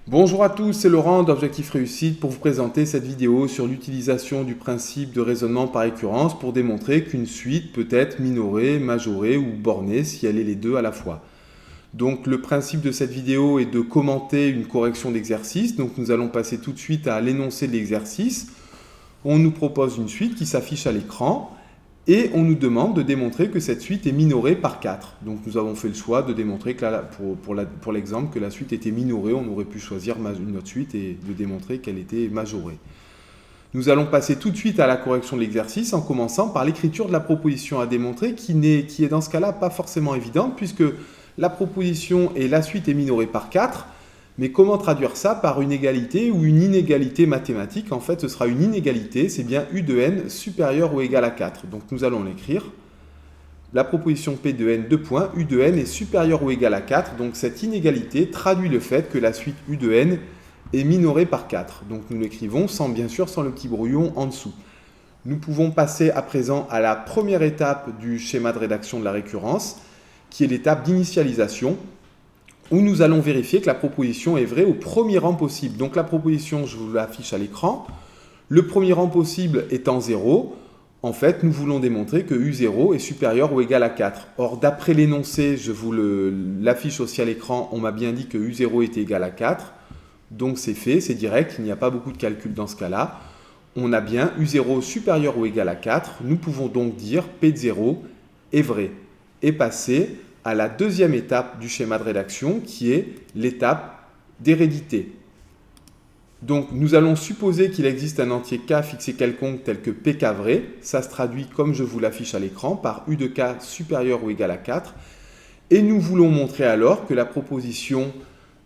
Bonjour à tous, c'est Laurent d'Objectif Réussite pour vous présenter cette vidéo sur l'utilisation du principe de raisonnement par récurrence pour démontrer qu'une suite peut être minorée, majorée ou bornée si elle est les deux à la fois. Donc le principe de cette vidéo est de commenter une correction d'exercice. Donc nous allons passer tout de suite à l'énoncé de l'exercice. On nous propose une suite qui s'affiche à l'écran. Et on nous demande de démontrer que cette suite est minorée par 4. Donc nous avons fait le choix de démontrer que pour l'exemple que la suite était minorée. On aurait pu choisir une autre suite et de démontrer qu'elle était majorée. Nous allons passer tout de suite à la correction de l'exercice en commençant par l'écriture de la proposition à démontrer qui est dans ce cas-là pas forcément évidente puisque la proposition et la suite est minorée par 4. Mais comment traduire ça par une égalité ou une inégalité mathématique? En fait, ce sera une inégalité, c'est bien U de n supérieur ou égal à 4. Donc nous allons l'écrire. La proposition P de n, U de n est supérieur ou égal à 4. Donc cette inégalité traduit le fait que la suite U de n est minorée par 4. Donc nous l'écrivons bien sûr sans le petit brouillon en dessous. Nous pouvons passer à présent à la première étape du schéma de rédaction de la récurrence, qui est l'étape d'initialisation, où nous allons vérifier que la proposition est vraie au premier rang possible. Donc la proposition, je vous l'affiche à l'écran. Le premier rang possible étant 0, en fait, nous voulons démontrer que U0 est supérieur ou égal à 4. Or, d'après l'énoncé, je vous l'affiche aussi à l'écran, on m'a bien dit que U0 était égal à 4. Donc c'est fait, c'est direct, il n'y a pas beaucoup de calcul dans ce cas-là. On a bien U0 supérieur ou égal à 4. Nous pouvons donc dire P de 0 est vrai. Et passer à la deuxième étape du schéma de rédaction qui est l'étape d'hérédité. Donc nous allons supposer qu'il existe un entier k fixé quelconque tel que pk vrai. Ça se traduit comme je vous l'affiche à l'écran par u de k supérieur ou égal à 4. Et nous voulons montrer alors que la proposition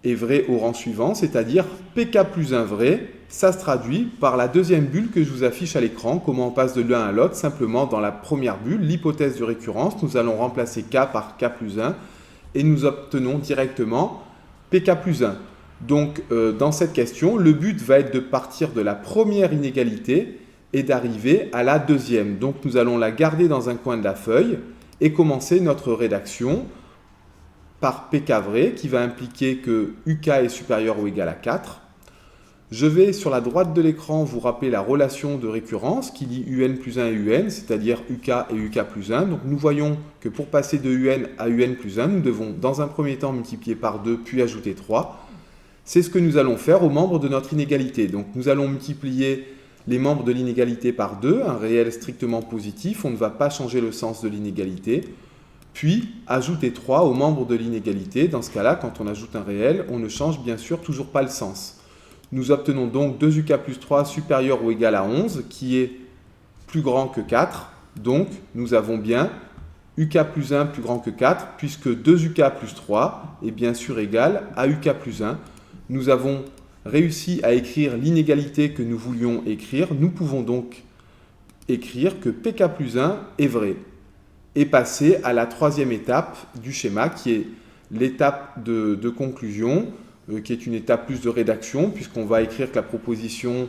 est vraie au rang suivant, c'est-à-dire pk plus 1 vrai. Ça se traduit par la deuxième bulle que je vous affiche à l'écran. Comment on passe de l'un à l'autre? Simplement, dans la première bulle, l'hypothèse de récurrence, nous allons remplacer k par k plus 1 et nous obtenons directement pk plus 1. Donc, dans cette question, le but va être de partir de la première inégalité et d'arriver à la deuxième. Donc, nous allons la garder dans un coin de la feuille et commencer notre rédaction par pk vrai qui va impliquer que uk est supérieur ou égal à 4. Je vais sur la droite de l'écran vous rappeler la relation de récurrence qui lie un plus 1 et un, c'est-à-dire uk et uk plus 1. Donc nous voyons que pour passer de un à un plus 1, nous devons dans un premier temps multiplier par 2 puis ajouter 3. C'est ce que nous allons faire aux membres de notre inégalité. Donc nous allons multiplier les membres de l'inégalité par 2, un réel strictement positif, on ne va pas changer le sens de l'inégalité. Puis ajouter 3 aux membres de l'inégalité. Dans ce cas-là, quand on ajoute un réel, on ne change bien sûr toujours pas le sens. Nous obtenons donc 2uk plus 3 supérieur ou égal à 11, qui est plus grand que 4. Donc, nous avons bien uk plus 1 plus grand que 4, puisque 2uk plus 3 est bien sûr égal à uk plus 1. Nous avons réussi à écrire l'inégalité que nous voulions écrire. Nous pouvons donc écrire que pk plus 1 est vrai. Et passer à la troisième étape du schéma, qui est l'étape de conclusion, qui est une étape plus de rédaction, puisqu'on va écrire que la proposition,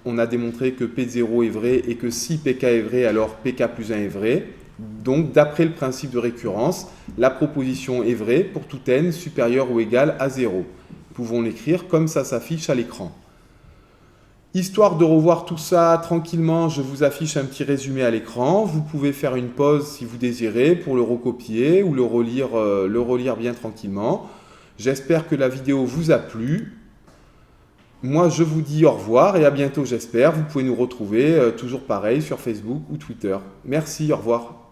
on a démontré que P0 est vrai et que si PK est vrai, alors PK plus 1 est vrai. Donc, d'après le principe de récurrence, la proposition est vraie pour tout n supérieur ou égal à 0. Nous pouvons l'écrire comme ça s'affiche à l'écran. Histoire de revoir tout ça tranquillement, je vous affiche un petit résumé à l'écran. Vous pouvez faire une pause si vous désirez pour le recopier ou le relire bien tranquillement. J'espère que la vidéo vous a plu. Moi, je vous dis au revoir et à bientôt, j'espère. Vous pouvez nous retrouver toujours pareil sur Facebook ou Twitter. Merci, au revoir.